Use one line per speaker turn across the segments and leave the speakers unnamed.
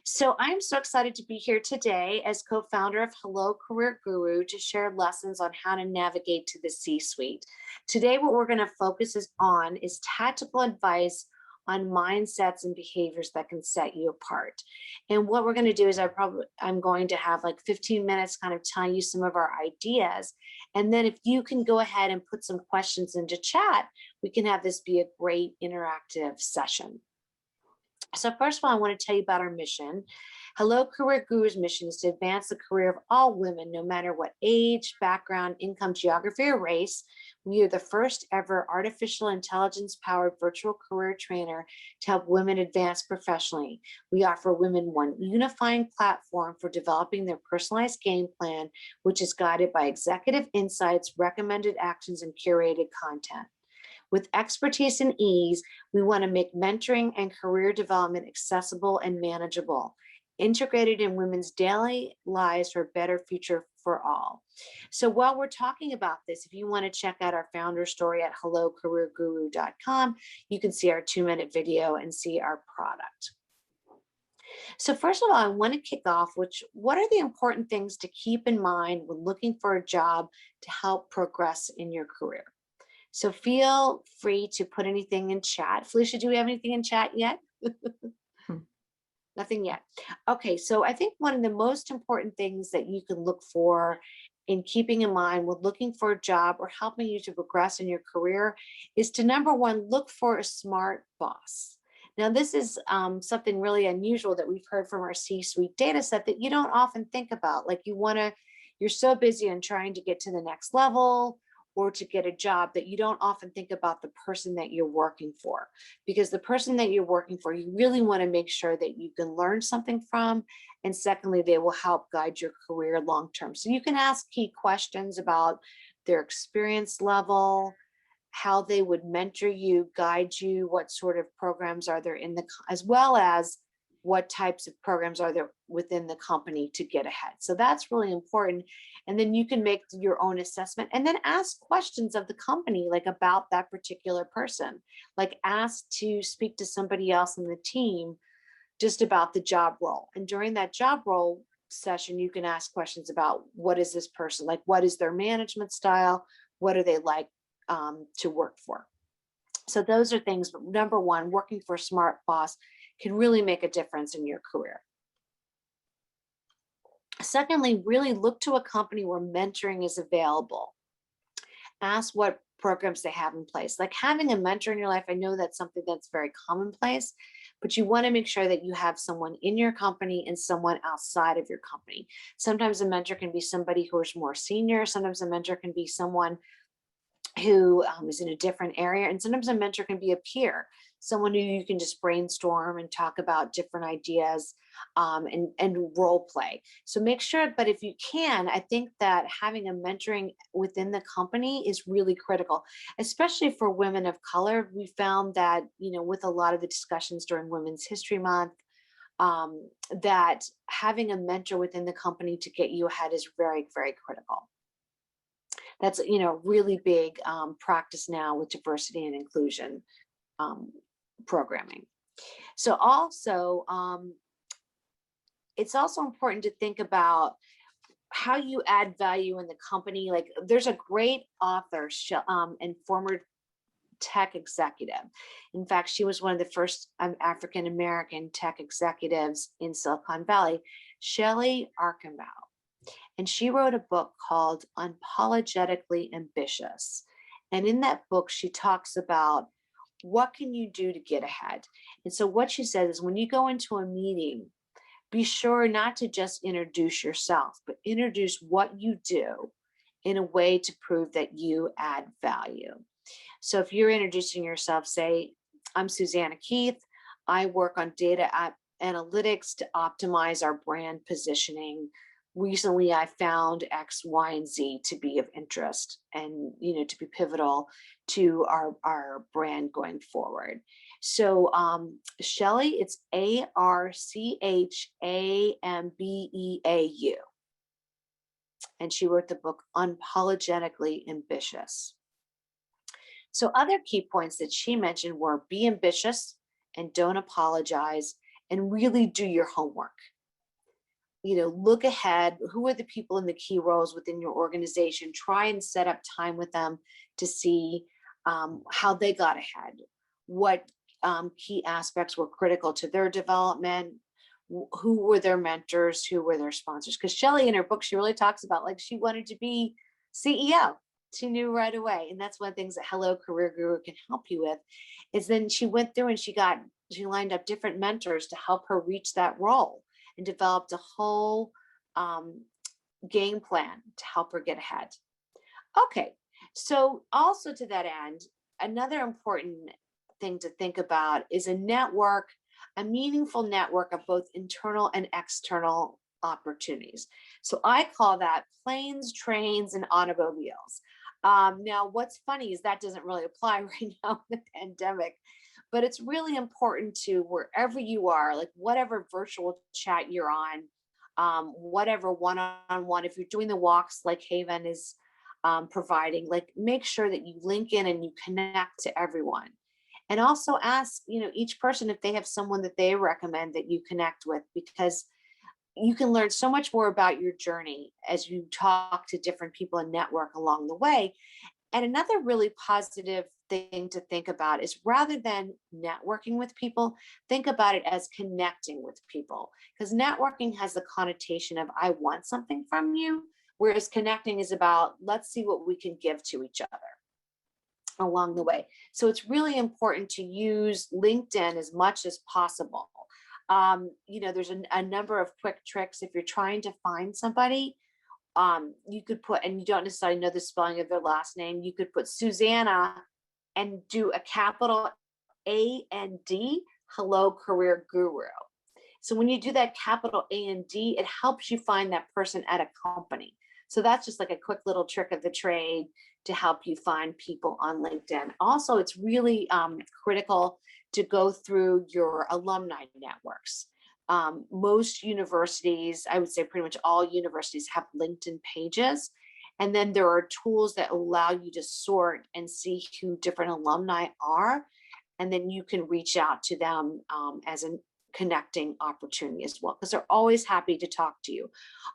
So I'm so excited to be here today as co-founder of Hello Career Guru to share lessons on how to navigate to the C-suite. Today, what we're going to focus on is tactical advice on mindsets and behaviors that can set you apart. And what we're going to do is I'm going to have like 15 minutes kind of telling you some of our ideas. And then if you can go ahead and put some questions into chat, we can have this be a great interactive session. So first of all, I want to tell you about our mission. Hello Career Guru's mission is to advance the career of all women, no matter what age, background, income, geography, or race. We are the first ever artificial intelligence-powered virtual career trainer to help women advance professionally. We offer women one unifying platform for developing their personalized game plan, which is guided by executive insights, recommended actions, and curated content. With expertise and ease, we want to make mentoring and career development accessible and manageable, integrated in women's daily lives for a better future for all. So while we're talking about this, if you want to check out our founder story at hellocareerguru.com, you can see our 2-minute video and see our product. So first of all, I want to kick off, what are the important things to keep in mind when looking for a job to help progress in your career? So feel free to put anything in chat. Felicia, do we have anything in chat yet? Nothing yet. Okay, so I think one of the most important things that you can look for in keeping in mind when looking for a job or helping you to progress in your career is to, number one, look for a smart boss. Now, this is something really unusual that we've heard from our C-suite data set that you don't often think about. Like you're so busy in trying to get to the next level or to get a job that you don't often think about the person that you're working for, because the person that you're working for, you really want to make sure that you can learn something from. And secondly, they will help guide your career long-term. So you can ask key questions about their experience level, how they would mentor you, guide you, what sort of programs are there as well as what types of programs are there within the company to get ahead. So that's really important. And then you can make your own assessment and then ask questions of the company, like about that particular person, like ask to speak to somebody else in the team just about the job role. And during that job role session, you can ask questions about what is this person like, what is their management style, what are they like to work for. So those are things, but number one, working for a smart boss can really make a difference in your career. Secondly, really look to a company where mentoring is available. Ask what programs they have in place. Like having a mentor in your life, I know that's something that's very commonplace, but you want to make sure that you have someone in your company and someone outside of your company. Sometimes a mentor can be somebody who is more senior. Sometimes a mentor can be someone who is in a different area. And sometimes a mentor can be a peer, someone who you can just brainstorm and talk about different ideas and role play. So make sure, but if you can, I think that having a mentoring within the company is really critical, especially for women of color. We found that, with a lot of the discussions during Women's History Month, that having a mentor within the company to get you ahead is very, very critical. That's, really big practice now with diversity and inclusion programming. So also, it's also important to think about how you add value in the company. Like there's a great author and former tech executive. In fact, she was one of the first African-American tech executives in Silicon Valley, Shelley Archambault. And she wrote a book called Unapologetically Ambitious. And in that book, she talks about what can you do to get ahead. And so what she says is when you go into a meeting, be sure not to just introduce yourself, but introduce what you do in a way to prove that you add value. So if you're introducing yourself, say, I'm Suzanna Keith. I work on data analytics to optimize our brand positioning. Recently, I found X, Y, and Z to be of interest and, to be pivotal to our brand going forward. So Shelley, it's Archambeau. And she wrote the book Unapologetically Ambitious. So other key points that she mentioned were be ambitious and don't apologize and really do your homework. Look ahead. Who are the people in the key roles within your organization? Try and set up time with them to see how they got ahead, what key aspects were critical to their development, who were their mentors, who were their sponsors. Because Shelley, in her book, she really talks about, like, she wanted to be CEO. She knew right away. And that's one of the things that Hello Career Guru can help you with, is then she went through and she lined up different mentors to help her reach that role, and developed a whole game plan to help her get ahead. Okay, so also to that end, another important thing to think about is a meaningful network of both internal and external opportunities. So I call that planes, trains, and automobiles. Now, what's funny is that doesn't really apply right now in the pandemic, but it's really important to, wherever you are, like whatever virtual chat you're on, whatever one-on-one, if you're doing the walks like HAYVN is providing, like, make sure that you link in and you connect to everyone. And also ask, each person if they have someone that they recommend that you connect with, because you can learn so much more about your journey as you talk to different people and network along the way. And another really positive thing to think about is, rather than networking with people, think about it as connecting with people. Because networking has the connotation of, I want something from you, whereas connecting is about, let's see what we can give to each other along the way. So it's really important to use LinkedIn as much as possible. There's a number of quick tricks. If you're trying to find somebody, you could put, and you don't necessarily know the spelling of their last name, you could put Suzanna and do a capital A-N-D, Hello Career Guru. So when you do that capital A-N-D, it helps you find that person at a company. So that's just like a quick little trick of the trade to help you find people on LinkedIn. Also, it's really critical to go through your alumni networks. Most universities, I would say pretty much all universities, have LinkedIn pages. And then there are tools that allow you to sort and see who different alumni are. And then you can reach out to them as a connecting opportunity as well, because they're always happy to talk to you.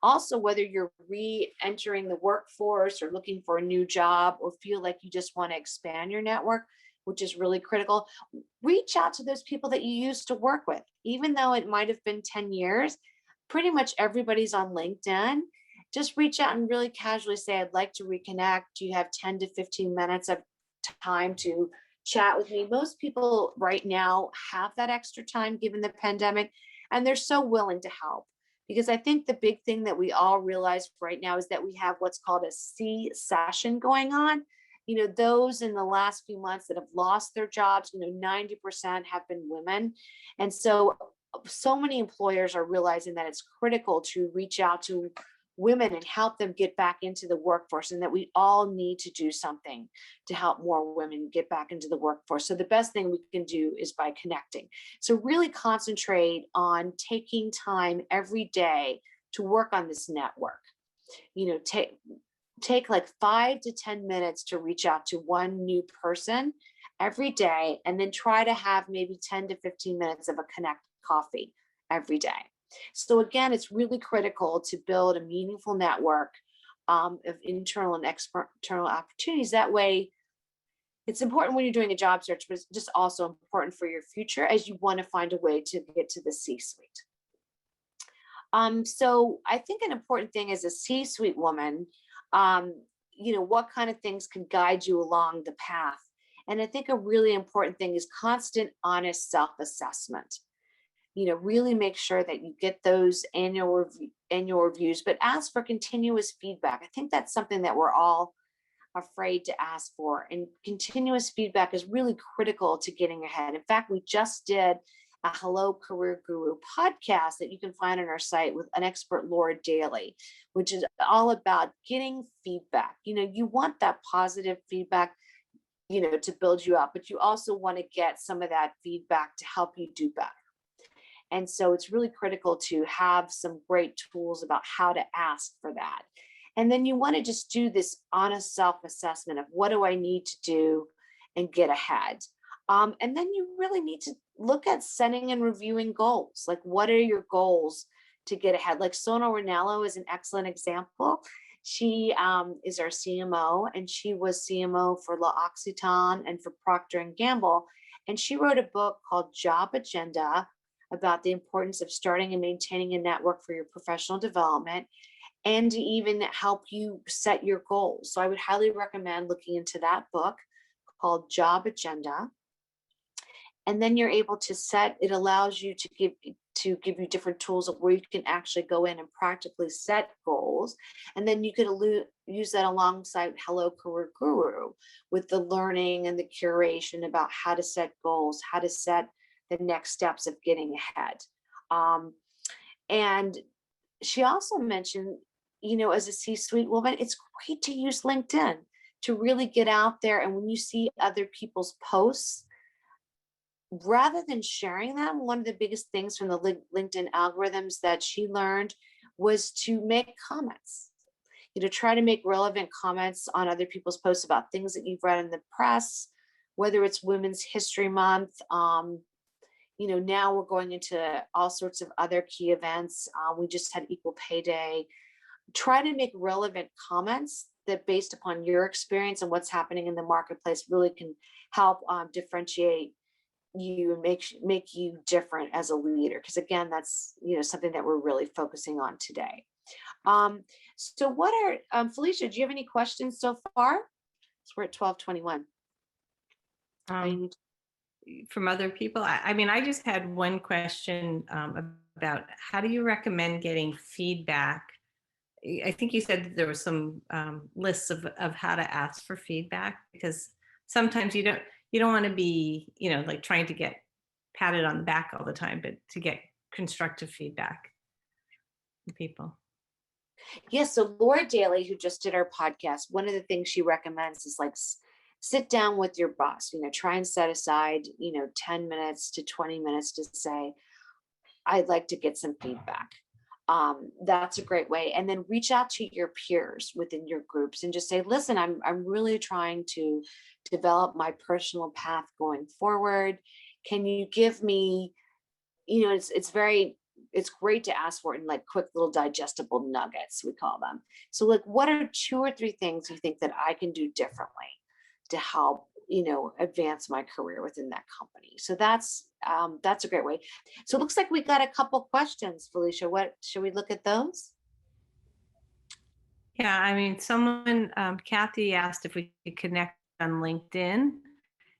Also, whether you're re-entering the workforce or looking for a new job, or feel like you just want to expand your network, which is really critical, reach out to those people that you used to work with. Even though it might have been 10 years, pretty much everybody's on LinkedIn. Just reach out and really casually say, I'd like to reconnect. Do you have 10 to 15 minutes of time to chat with me? Most people right now have that extra time given the pandemic, and they're so willing to help. Because I think the big thing that we all realize right now is that we have what's called a C-session going on. Those in the last few months that have lost their jobs, 90% have been women. And so many employers are realizing that it's critical to reach out to women and help them get back into the workforce, and that we all need to do something to help more women get back into the workforce. So the best thing we can do is by connecting. So really concentrate on taking time every day to work on this network. Take like 5 to 10 minutes to reach out to one new person every day, and then try to have maybe 10 to 15 minutes of a connect coffee every day. So again, it's really critical to build a meaningful network of internal and external opportunities. That way, it's important when you're doing a job search, but it's just also important for your future as you want to find a way to get to the C-suite. So I think an important thing as a C-suite woman, what kind of things can guide you along the path? And I think a really important thing is constant, honest self-assessment. Really make sure that you get those annual reviews, but ask for continuous feedback. I think that's something that we're all afraid to ask for. And continuous feedback is really critical to getting ahead. In fact, we just did a Hello Career Guru podcast that you can find on our site with an expert, Laura Daly, which is all about getting feedback. You want that positive feedback, to build you up, but you also want to get some of that feedback to help you do better. And so it's really critical to have some great tools about how to ask for that. And then you want to just do this honest self-assessment of, what do I need to do and get ahead? And then you really need to look at setting and reviewing goals. Like, what are your goals to get ahead? Like Sonal Rinello is an excellent example. She is our CMO, and she was CMO for L'Occitane and for Procter and Gamble. And she wrote a book called Job Agenda about the importance of starting and maintaining a network for your professional development and to even help you set your goals. So I would highly recommend looking into that book called Job Agenda. And then you're able to set, it allows you to give you different tools of where you can actually go in and practically set goals. And then you could use that alongside Hello Career Guru with the learning and the curation about how to set goals, how to set the next steps of getting ahead. And she also mentioned, as a C-suite woman, it's great to use LinkedIn to really get out there. And when you see other people's posts, rather than sharing them, one of the biggest things from the LinkedIn algorithms that she learned was to make comments. Try to make relevant comments on other people's posts about things that you've read in the press, whether it's Women's History Month. Now we're going into all sorts of other key events. We just had Equal Pay Day. Try to make relevant comments that, based upon your experience and what's happening in the marketplace, really can help differentiate you and make you different as a leader. Because again, that's something that we're really focusing on today. So what are Felicia, do you have any questions so far? So we're at 12:21.
From other people, I just had one question about how do you recommend getting feedback? I think you said that there were some lists of how to ask for feedback, because sometimes you don't want to be, like trying to get patted on the back all the time, but to get constructive feedback from people.
Yes. So Laura Daly, who just did our podcast, one of the things she recommends is like sit down with your boss, try and set aside, 10 minutes to 20 minutes to say, I'd like to get some feedback. That's a great way. And then reach out to your peers within your groups and just say, listen, I'm really trying to develop my personal path going forward. Can you give me, it's great to ask for it in like quick little digestible nuggets, we call them. So like, what are 2 or 3 things you think that I can do differently to help, advance my career within that company? So that's a great way. So it looks like we got a couple questions, Felicia. What should we look at those?
Yeah, someone, Kathy asked if we could connect on LinkedIn,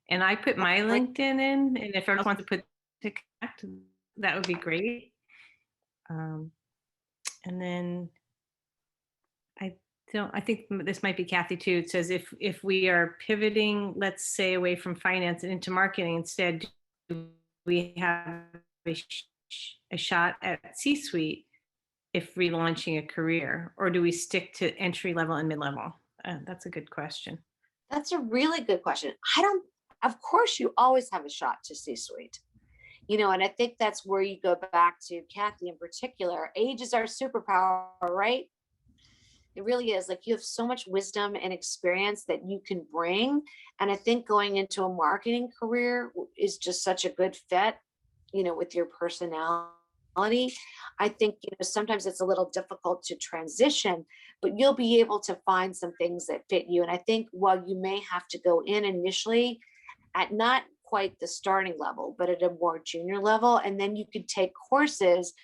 and I put my LinkedIn in, and if everyone wants to put to connect, that would be great. And then I think this might be Kathy too. It says if we are pivoting, let's say, away from finance and into marketing instead, do we have a shot at C-suite if relaunching a career, or do we stick to entry level and mid-level? That's a good question.
That's a really good question. Of course, you always have a shot to C-suite. And I think that's where you go back to Kathy in particular. Age is our superpower, right? It really is. Like, you have so much wisdom and experience that you can bring. And I think going into a marketing career is just such a good fit, with your personality. I think, sometimes it's a little difficult to transition, but you'll be able to find some things that fit you. And I think while you may have to go in initially at not quite the starting level, but at a more junior level, and then you could take courses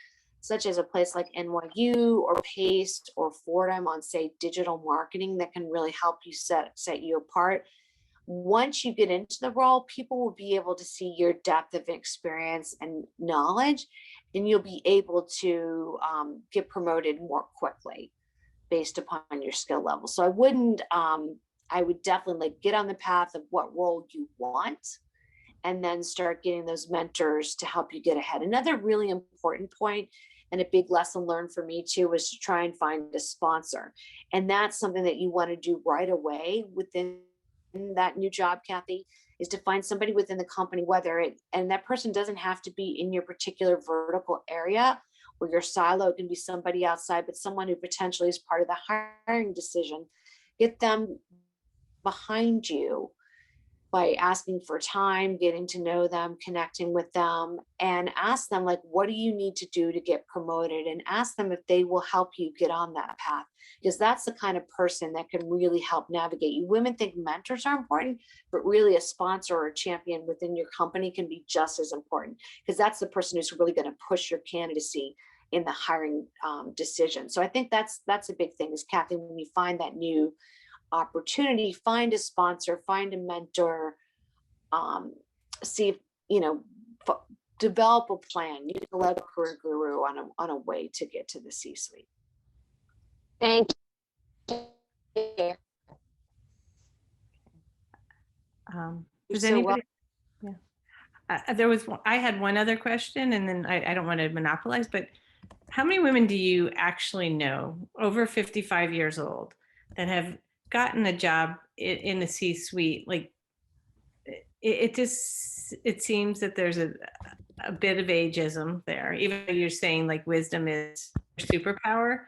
such as a place like NYU or PACE or Fordham on, say, digital marketing that can really help you set you apart. Once you get into the role, people will be able to see your depth of experience and knowledge, and you'll be able to get promoted more quickly based upon your skill level. So I would definitely get on the path of what role you want, and then start getting those mentors to help you get ahead. Another really important point and a big lesson learned for me too was to try and find a sponsor. And that's something that you want to do right away within that new job, Kathy, is to find somebody within the company, and that person doesn't have to be in your particular vertical area or your silo. It can be somebody outside, but someone who potentially is part of the hiring decision. Get them behind you by asking for time, getting to know them, connecting with them, and ask them, like, what do you need to do to get promoted? And ask them if they will help you get on that path, because that's the kind of person that can really help navigate you. Women think mentors are important, but really a sponsor or a champion within your company can be just as important, because that's the person who's really going to push your candidacy in the hiring decision. So I think that's a big thing, is Kathy, when you find that new opportunity, find a sponsor, find a mentor, see if, you know, develop a plan. You can let a career guru on a way to get to the C-suite.
Thank you.
Does
So
anybody? Yeah. I had one other question, and then I don't want to monopolize, but how many women do you actually know over 55 years old that have gotten a job in the C-suite? Like, it seems that there's a bit of ageism there, even though you're saying like wisdom is your superpower.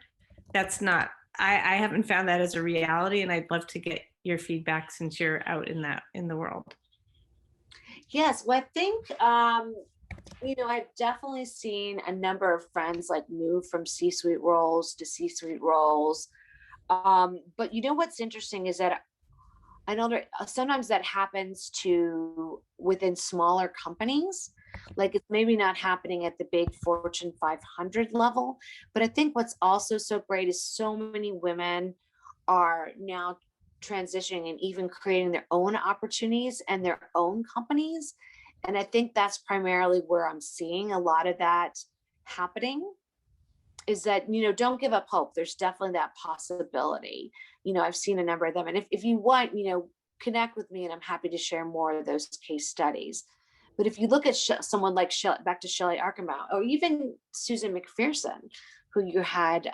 That's not, I haven't found that as a reality, and I'd love to get your feedback since you're out in the world.
Yes, well, I think, you know, I've definitely seen a number of friends like move from C-suite roles to C-suite roles. But you know what's interesting is that I know that sometimes that happens to within smaller companies. Like, it's maybe not happening at the big Fortune 500 level. But I think what's also so great is so many women are now transitioning and even creating their own opportunities and their own companies. And I think that's primarily where I'm seeing a lot of that happening, is that, you know, don't give up hope. There's definitely that possibility. You know, I've seen a number of them. And if you want, you know, connect with me and I'm happy to share more of those case studies. But if you look at someone like back to Shelley Arkenbaugh, or even Susan McPherson, who you had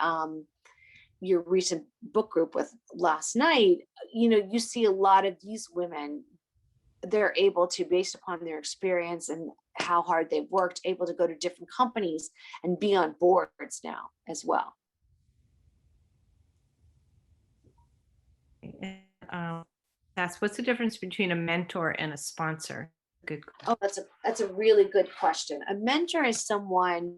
your recent book group with last night, you know, you see a lot of these women, they're able to, based upon their experience and how hard they've worked, able to go to different companies and be on boards now as well.
That's what's the difference between a mentor and a sponsor? Good.
Oh, that's a really good question. A mentor is someone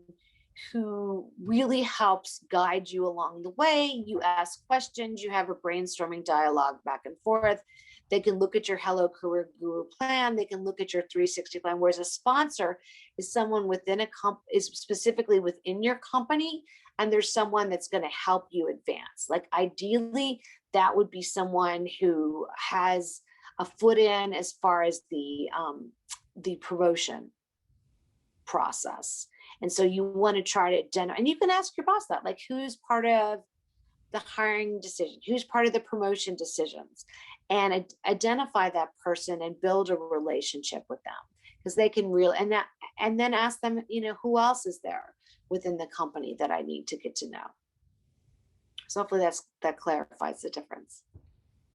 who really helps guide you along the way. You ask questions, you have a brainstorming dialogue back and forth. They can look at your Hello Career Guru plan. They can look at your 360 plan. Whereas a sponsor is someone within is specifically within your company, and there's someone that's going to help you advance. Like, ideally, that would be someone who has a foot in as far as the promotion process. And so you want to try to identify, and you can ask your boss that, like, who's part of the hiring decision, who's part of the promotion decisions, and identify that person and build a relationship with them, because they can really, and then ask them, you know, who else is there within the company that I need to get to know. So hopefully that clarifies the difference.